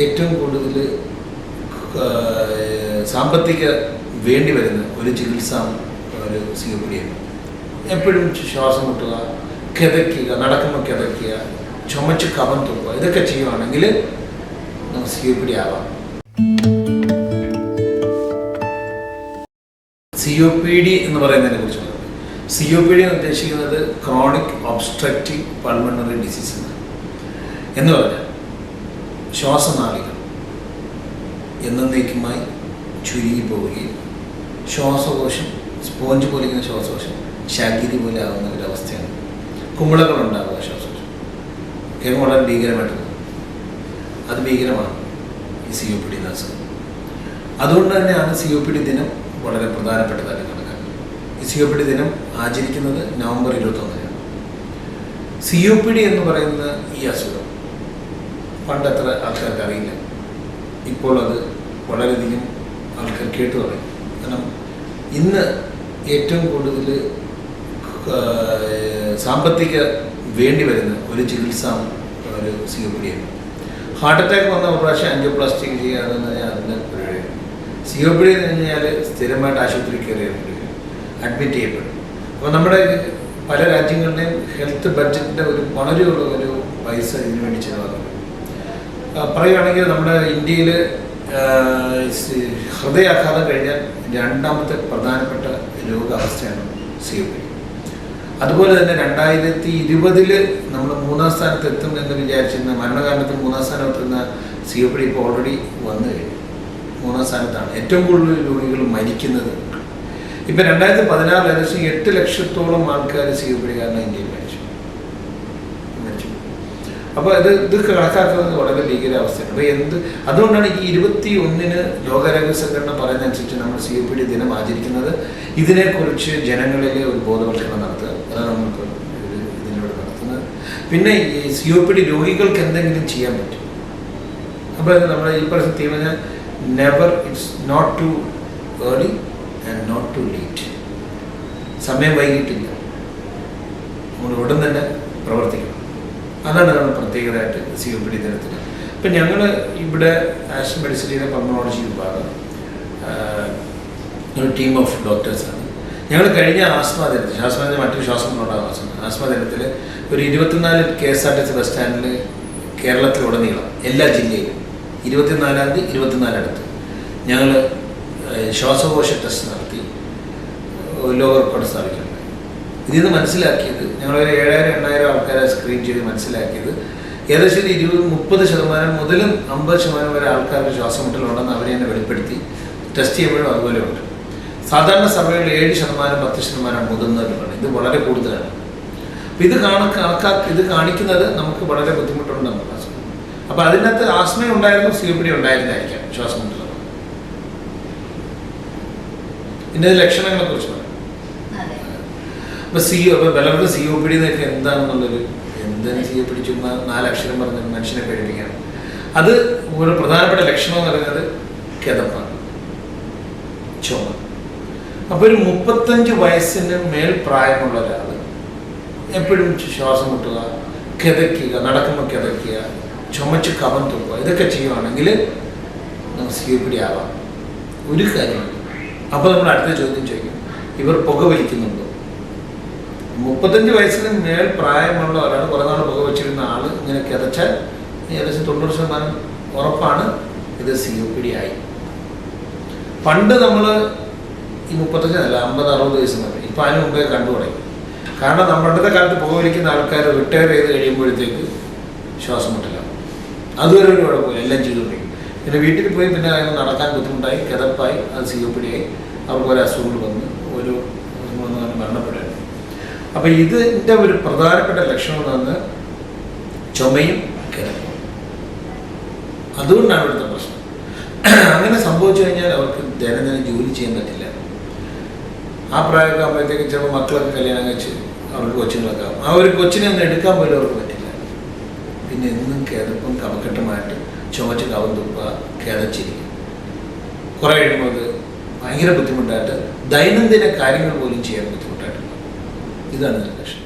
ഏറ്റവും കൂടുതൽ സാമ്പത്തിക വേണ്ടി വരുന്ന ഒരു ചികിത്സ ഒരു COPD ആണ്. എപ്പോഴും ശ്വാസം മുട്ടുക, കിതയ്ക്കുക, നടക്കുമ്പോൾ കിതയ്ക്കുക, ചുമച്ച് കഫം തുപ്പുക, ഇതൊക്കെ ചെയ്യുവാണെങ്കിൽ നമുക്ക് COPD ആവാം. COPD എന്ന് പറയുന്നതിനെ കുറിച്ച് പറയുന്നത്, COPD എന്ന് ഉദ്ദേശിക്കുന്നത് ക്രോണിക് ഒബ്സ്ട്രക്റ്റീവ് പൾമണറി ഡിസീസ് എന്ന് പറഞ്ഞാൽ ശ്വാസനാളികൾ എന്നേക്കുമായി ചുരുങ്ങിപ്പോവുകയും ശ്വാസകോശം സ്പോഞ്ച് പോലിരിക്കുന്ന ശ്വാസകോശം ശാഖീതി പോലെ ആകുന്ന ഒരവസ്ഥയാണ്. കുമിളകളുണ്ടാകുക ശ്വാസകോശം കേൾക്കുമ്പോൾ വളരെ ഭീകരമായിട്ട് തോന്നും. അത് ഭീകരമാണ് ഈ COPD എന്ന അസുഖം. അതുകൊണ്ട് തന്നെയാണ് COPD ദിനം വളരെ പ്രധാനപ്പെട്ടതായിട്ട് കണക്കാക്കുന്നത്. ഈ COPD ദിനം ആചരിക്കുന്നത് നവംബർ 21-നാണ്. COPD എന്ന് പറയുന്ന ഈ അസുഖം പണ്ടത്ര ആൾക്കാർക്ക് അറിയില്ല. ഇപ്പോൾ അത് വളരെയധികം ആൾക്കാർ കേട്ടു തുടങ്ങി. കാരണം ഇന്ന് ഏറ്റവും കൂടുതൽ സാമ്പത്തിക വേണ്ടി വരുന്ന ഒരു ചികിത്സ ഒരു COPD ആണ്. ഹാർട്ട് അറ്റാക്ക് വന്ന ഒരു പ്രാവശ്യം ആൻജിയോപ്ലാസ്റ്റിക് ചെയ്യാതെന്ന് പറഞ്ഞാൽ അതിന് പരിപാടിയാണ്. COPD എന്ന് കഴിഞ്ഞാൽ സ്ഥിരമായിട്ട് ആശുപത്രി കയറി അഡ്മിറ്റ് ചെയ്യപ്പെടും. അപ്പോൾ നമ്മുടെ പല രാജ്യങ്ങളുടെയും ഹെൽത്ത് ബഡ്ജറ്റിൻ്റെ വളരെയുള്ള ഒരു പൈസ ഇതിനു വേണ്ടി ചിലവാകുന്നു. പറയുകയാണെങ്കിൽ നമ്മുടെ ഇന്ത്യയിൽ ഹൃദയാഘാതം കഴിഞ്ഞാൽ രണ്ടാമത്തെ പ്രധാനപ്പെട്ട രോഗാവസ്ഥയാണ് COPD. അതുപോലെ തന്നെ 2020 നമ്മൾ 3-ാം സ്ഥാനത്ത് എത്തും എന്ന് വിചാരിച്ചിരുന്ന മരണകാരണത്തിൽ 3-ാം സ്ഥാനത്തെത്തുന്ന COPD ഇപ്പോൾ ഓൾറെഡി വന്നു കഴിഞ്ഞു. 3-ാം സ്ഥാനത്താണ്. ഏറ്റവും കൂടുതൽ രോഗികൾ മരിക്കുന്നത്. ഇപ്പം 2016 ഏകദേശം 8 ലക്ഷത്തോളം ആൾക്കാർ COPD കാരണം ഇന്ത്യയിൽ മരിച്ചു. അപ്പോൾ ഇത് കണക്കാക്കുന്നത് വളരെ ഭീകരാവസ്ഥയാണ്. അപ്പോൾ അതുകൊണ്ടാണ് ഈ 21-ന് ലോകാരോഗ്യ സംഘടന പറയുന്നതനുസരിച്ച് നമ്മൾ COPD ദിനം ആചരിക്കുന്നത്. ഇതിനെക്കുറിച്ച് ജനങ്ങളിലെ ഒരു ബോധവൽക്കരണം നടത്തുക, അതാണ് നമ്മളിപ്പോൾ ഇതിലൂടെ നടത്തുന്നത്. പിന്നെ ഈ COPD രോഗികൾക്ക് എന്തെങ്കിലും ചെയ്യാൻ പറ്റും. അപ്പോൾ നമ്മൾ ഈ പറയുന്ന തീം പറഞ്ഞാൽ never, it's not too early and not too late. സമയം വൈകിട്ടില്ല, നമ്മൾ ഉടൻ തന്നെ പ്രവർത്തിക്കണം. അതാണ് നമ്മൾ പ്രത്യേകതയായിട്ട് COPD ദിനത്തിൽ. ഇപ്പം ഞങ്ങൾ ഇവിടെ ആഷൻ മെഡിസിറ്റിയിലെ പൾമണോളജി വിഭാഗം ഒരു ടീം ഓഫ് ഡോക്ടേഴ്സാണ്. ഞങ്ങൾ കഴിഞ്ഞ ആസ്മ ദിനത്തിൽ മറ്റൊരു ശ്വാസം ഉണ്ടാകുന്ന ആസ്മ ദിനത്തിൽ ഒരു 24 KSRTC ബസ് സ്റ്റാൻഡിൽ കേരളത്തിലുടനീളം എല്ലാ ജില്ലയിലും 24-ാം തീയതി 24 ഞങ്ങൾ ശ്വാസകോശ ടെസ്റ്റ് നടത്തി ലോക റെക്കോർഡ് സ്ഥാപിക്കുന്നുണ്ട്. ഇതിൽ നിന്ന് മനസ്സിലാക്കിയത്, ഞങ്ങളൊരു 7,000-8,000 ആൾക്കാരെ സ്ക്രീൻ ചെയ്ത് മനസ്സിലാക്കിയത് ഏകദേശം 20-30% മുതലും 50% വരെ ആൾക്കാർക്ക് ശ്വാസമുട്ടലുണ്ടെന്ന് അവരെ തന്നെ വെളിപ്പെടുത്തി ടെസ്റ്റ് ചെയ്യുമ്പോഴും അതുപോലെ ഉണ്ട്. സാധാരണ സഭകളിൽ 7%, 10% മുതിർന്നവരുണ്ട്. ഇത് വളരെ കൂടുതലാണ്. അപ്പോൾ ഇത് കാണിക്കുന്നത് നമുക്ക് വളരെ ബുദ്ധിമുട്ടുണ്ടെന്നുള്ള അസുഖം. അപ്പോൾ അതിനകത്ത് ആസ്മ ഉണ്ടായിരുന്നു, COPD ഉണ്ടായിരുന്നായിരിക്കാം ശ്വാസമുട്ടൽ. ഇതിൻ്റെ ലക്ഷണങ്ങളെ കുറിച്ച് പറയാം. അപ്പോൾ പലർക്കും COPD എന്നൊക്കെ എന്താണെന്നുള്ളൊരു എന്താണ് COPD ചുമ്മാ 4 അക്ഷരം പറഞ്ഞ് മനുഷ്യനെ പേടിപ്പിക്കുകയാണ്. അത് ഒരു പ്രധാനപ്പെട്ട ലക്ഷണം എന്ന് പറയുന്നത് കിതപ്പാണ്, ചുമ. അപ്പോൾ ഒരു 35 വയസ്സിന് മേൽ പ്രായമുള്ള ഒരാൾ എപ്പോഴും ശ്വാസം മുട്ടുക, കിതയ്ക്കുക, നടക്കുമ്പോൾ കിതയ്ക്കുക, ചുമച്ച് കഫം തുപ്പുക, ഇതൊക്കെ ചെയ്യുവാണെങ്കിൽ നമുക്ക് COPD ആവാം. ഒരു കാര്യമാണ്. അപ്പോൾ നമ്മൾ അടുത്ത ചോദ്യം ചോദിക്കും, ഇവർ പുകവലിക്കുന്നുണ്ടോ? 35 വയസ്സിന് മേൽ പ്രായമുള്ള ഒരാൾ, കുറേ നാൾ പുകവച്ചിരുന്ന ആൾ ഇങ്ങനെ കിതച്ചാൽ ഏകദേശം 90% ഉറപ്പാണ് ഇത് COPD ആയി. പണ്ട് നമ്മൾ ഈ 35 അല്ല 50-60 വയസ്സ് മതി. ഇപ്പം അതിന് മുമ്പേ കണ്ടു തുടങ്ങി. കാരണം നമ്മുടെ കാലത്ത് പുകവലിക്കുന്ന ആൾക്കാർ റിട്ടയർ ചെയ്ത് കഴിയുമ്പോഴത്തേക്ക് ശ്വാസം മുട്ടലാണ്. അതുവരെ ഒരു കുഴപ്പമില്ല, എല്ലാം ചെയ്തുകൊണ്ടിരിക്കും. പിന്നെ വീട്ടിൽ പോയി പിന്നെ അതിന് നടക്കാൻ ബുദ്ധിമുട്ടായി, കിതപ്പായി, അത് COPD ആയി, അവർക്ക് ഓരോ അസുഖങ്ങൾ വന്ന് ഓരോ മരണപ്പെടുകയാണ്. അപ്പോൾ ഇതിൻ്റെ ഒരു പ്രധാനപ്പെട്ട ലക്ഷണം എന്ന് പറഞ്ഞാൽ ചുമയും കിതപ്പും. അതുകൊണ്ടാണ് ഇവിടുത്തെ പ്രശ്നം. അങ്ങനെ സംഭവിച്ചു കഴിഞ്ഞാൽ അവർക്ക് ദൈനംദിനം ജോലി ചെയ്യാൻ പറ്റില്ല. ആ പ്രായമൊക്കെ ആകുമ്പോഴത്തേക്ക് ചിലപ്പോൾ മക്കളൊക്കെ കല്യാണം കഴിച്ച് അവർക്ക് കൊച്ചുങ്ങളൊക്കെ ആകും. ആ ഒരു കൊച്ചിനെ ഒന്ന് എടുക്കാൻ പോലും അവർക്ക് പറ്റില്ല. പിന്നെ എന്നും കിതപ്പും കഫക്കെട്ടുമായിട്ട് ചുമച്ച് കഫം തുപ്പുക, കിതച്ചിരിക്കും. കുറേ കഴിയുമ്പോൾ അത് ഭയങ്കര ബുദ്ധിമുട്ടായിട്ട് ദൈനംദിന കാര്യങ്ങൾ പോലും ചെയ്യാൻ ബുദ്ധിമുട്ടായിട്ടുണ്ട്. ഇതാണ് ലക്ഷണം.